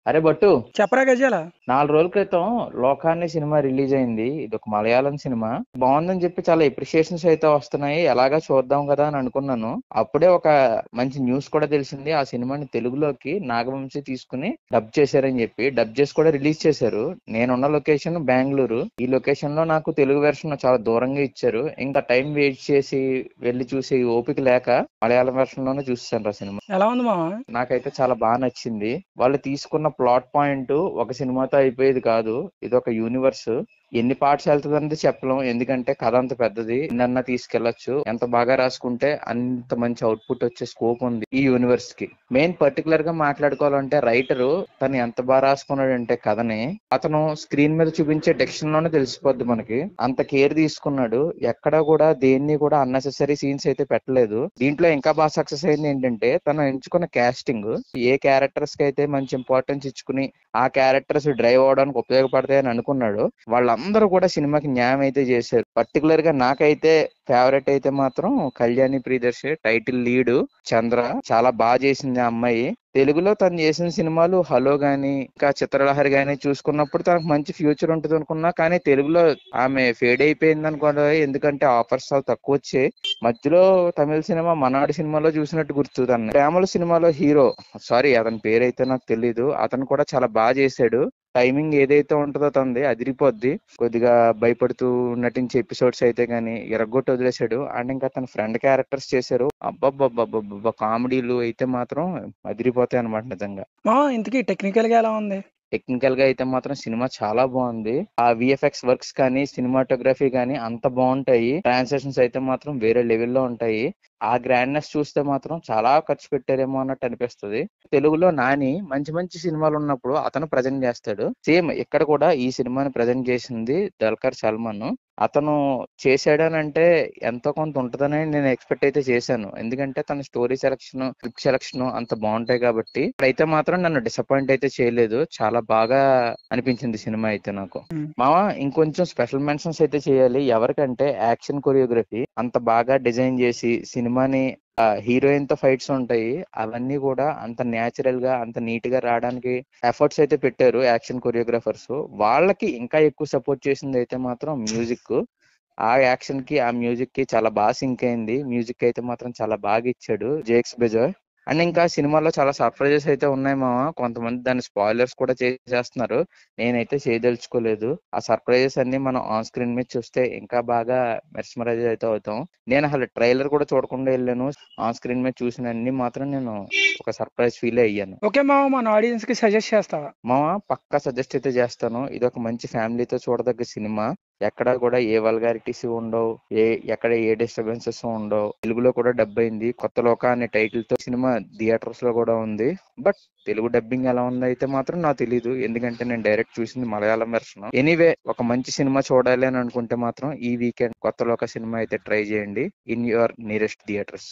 అరే బట్టు, చెప్పరా గజాల. 4 రోజుల క్రితం లోకాన్ని సినిమా రిలీజ్ అయింది. ఇది ఒక మలయాళం సినిమా. బాగుందని చెప్పి చాలా ఎప్రిషియేషన్స్ అయితే వస్తున్నాయి. ఎలాగా చూద్దాం కదా అని అనుకున్నాను. అప్పుడే ఒక మంచి న్యూస్ కూడా తెలిసింది. ఆ సినిమాని తెలుగులోకి నాగవంశి తీసుకుని డబ్ చేశారని చెప్పి డబ్ చేసి కూడా రిలీజ్ చేశారు. నేనున్న లొకేషన్ బెంగళూరు. ఈ లొకేషన్ లో నాకు తెలుగు వెర్షన్ చాలా దూరంగా ఇచ్చారు. ఇంకా టైం వెయిట్ చేసి వెళ్లి చూసి ఓపిక లేక మలయాళం వెర్షన్ లోనే చూసాను ఆ సినిమా. ఎలా ఉంది మామ? నాకైతే చాలా బాగా నచ్చింది. వాళ్ళు తీసుకున్న ప్లాట్ పాయింట్ ఒక సినిమాతో అయిపోయేది కాదు. ఇది ఒక యూనివర్స్. ఎన్ని పార్ట్స్ వెళ్తుందంటే చెప్పలేం. ఎందుకంటే కథ అంత పెద్దది. ఎన్నన్నా తీసుకెళ్లొచ్చు. ఎంత బాగా రాసుకుంటే అంత మంచి అవుట్పుట్ వచ్చే స్కోప్ ఉంది ఈ యూనివర్స్ కి. మెయిన్ పర్టికులర్ గా మాట్లాడుకోవాలంటే రైటరు తను ఎంత బాగా రాసుకున్నాడంటే కథని అతను స్క్రీన్ మీద చూపించే డెక్షన్ లోనే తెలిసిపోద్ది మనకి. అంత కేర్ తీసుకున్నాడు. ఎక్కడా కూడా దేన్ని కూడా అన్నెసెసరీ సీన్స్ అయితే పెట్టలేదు. దీంట్లో ఇంకా బాగా సక్సెస్ అయింది ఏంటంటే తను ఎంచుకున్న కాస్టింగ్. ఏ క్యారెక్టర్స్ కి అయితే మంచి ఇంపార్టెన్స్ ఇచ్చుకుని ఆ క్యారెక్టర్స్ డ్రైవ్ అవడానికి ఉపయోగపడతాయని అనుకున్నాడు, వాళ్ళందరూ కూడా సినిమాకి న్యాయం అయితే చేశారు. పర్టికులర్ గా నాకైతే ఫేవరెట్ అయితే మాత్రం కళ్యాణి ప్రియదర్శి. టైటిల్ లీడ్ చంద్ర చాలా బాగా చేసింది ఆ అమ్మాయి. తెలుగులో తను చేసిన సినిమాలు హలో గాని ఇంకా చిత్రలహరి గాని చూసుకున్నప్పుడు తనకు మంచి ఫ్యూచర్ ఉంటుంది అనుకున్నా, కానీ తెలుగులో ఆమె ఫేడ్ అయిపోయింది అనుకోండి. ఎందుకంటే ఆఫర్స్ చాలా తక్కువ వచ్చాయి. మధ్యలో తమిళ సినిమా మనాడు సినిమాలో చూసినట్టు గుర్తు. తను ప్రేమల సినిమాలో హీరో, సారీ అతని పేరైతే నాకు తెలీదు, అతను కూడా చాలా బాగా చేశాడు. టైమింగ్ ఏదైతే ఉంటుందో తనది అదిరిపోద్ది. కొద్దిగా భయపడుతూ నటించే ఎపిసోడ్స్ అయితే గానీ ఎరగొట్టి వదిలేశాడు. అండ్ ఇంకా తన ఫ్రెండ్ క్యారెక్టర్స్ చేశారు. అబ్బబ్బబ్బబ్బబ్బ కామెడీలు అయితే మాత్రం అదిరిపోతాయి అనమాట నిజంగా. మామ ఇంతకీ టెక్నికల్ గా ఎలా ఉంది? టెక్నికల్ గా అయితే మాత్రం సినిమా చాలా బాగుంది. ఆ విఎఫ్ఎక్స్ వర్క్స్ కానీ సినిమాటోగ్రఫీ కానీ అంత బాగుంటాయి. ట్రాన్సాక్షన్స్ అయితే మాత్రం వేరే లెవెల్లో ఉంటాయి. ఆ గ్రాండ్నెస్ చూస్తే మాత్రం చాలా ఖర్చు పెట్టారేమో అన్నట్టు అనిపిస్తుంది. తెలుగులో నాని మంచి మంచి సినిమాలు ఉన్నప్పుడు అతను ప్రజెంట్ చేస్తాడు. సేమ్ ఇక్కడ కూడా ఈ సినిమాని ప్రజెంట్ చేసింది దల్కర్ సల్మాన్. అతను చేశాడనంటే ఎంతో కొంత ఉంటదని నేను ఎక్స్పెక్ట్ అయితే చేశాను. ఎందుకంటే తన స్టోరీ సెలక్షన్, స్క్రిప్ట్ సెలక్షన్ అంత బాగుంటాయి కాబట్టి. ఇప్పుడైతే మాత్రం నన్ను డిసప్పాయింట్ అయితే చేయలేదు. చాలా బాగా అనిపించింది సినిమా అయితే నాకు. ఉమ్. మావా, ఇంకొంచెం స్పెషల్ మెన్షన్స్ అయితే చేయాలి. ఎవరికంటే యాక్షన్ కొరియోగ్రఫీ అంత బాగా డిజైన్ చేసి సినిమాని హీరోయిన్ తో ఫైట్స్ ఉంటాయి. అవన్నీ కూడా అంత న్యాచురల్ గా అంత నీట్ గా రావడానికి ఎఫర్ట్స్ అయితే పెట్టారు యాక్షన్ కొరియోగ్రాఫర్స్. వాళ్ళకి ఇంకా ఎక్కువ సపోర్ట్ చేసింది అయితే మాత్రం మ్యూజిక్. ఆ యాక్షన్ కి ఆ మ్యూజిక్ కి చాలా బాగా సింక్ అయింది. మ్యూజిక్ అయితే మాత్రం చాలా బాగా ఇచ్చాడు జేక్స్ బెజాయ్. అండ్ ఇంకా సినిమాలో చాలా సర్ప్రైజెస్ అయితే ఉన్నాయి మామ. కొంతమంది దాని స్పాయిలర్స్ కూడా చేసేస్తున్నారు. నేనైతే చేయదలుచుకోలేదు. ఆ సర్ప్రైజెస్ అన్ని మనం ఆన్ స్క్రీన్ మీద చూస్తే ఇంకా బాగా మెస్మరైజ్ అయితే అవుతాం. నేను అసలు ట్రైలర్ కూడా చూడకుండా వెళ్ళాను. ఆన్ స్క్రీన్ మీద చూసిన అన్ని మాత్రం నేను ఒక సర్ప్రైజ్ ఫీల్ అయ్యాను. ఓకే మామ, మన ఆడియన్స్ కి సజెస్ట్ చేస్తావా? మామ, పక్కా సజెస్ట్ అయితే చేస్తాను. ఇది ఒక మంచి ఫ్యామిలీతో చూడదగ్గ సినిమా. ఎక్కడ కూడా ఏ వల్గారిటీస్ ఉండవు. ఎక్కడ ఏ డిస్టర్బెన్సెస్ ఉండవు. తెలుగులో కూడా డబ్ అయింది. కొత్త లోక అనే టైటిల్ తో సినిమా థియేటర్స్ లో కూడా ఉంది. బట్ తెలుగు డబ్బింగ్ ఎలా ఉందో అయితే మాత్రం నాకు తెలీదు. ఎందుకంటే నేను డైరెక్ట్ చూసింది మలయాళం వెర్షన్. ఎనీవే, ఒక మంచి సినిమా చూడాలి అని అనుకుంటే మాత్రం ఈ వీకెండ్ కొత్త లోక సినిమా అయితే ట్రై చేయండి ఇన్ యువర్ నియరెస్ట్ థియేటర్స్.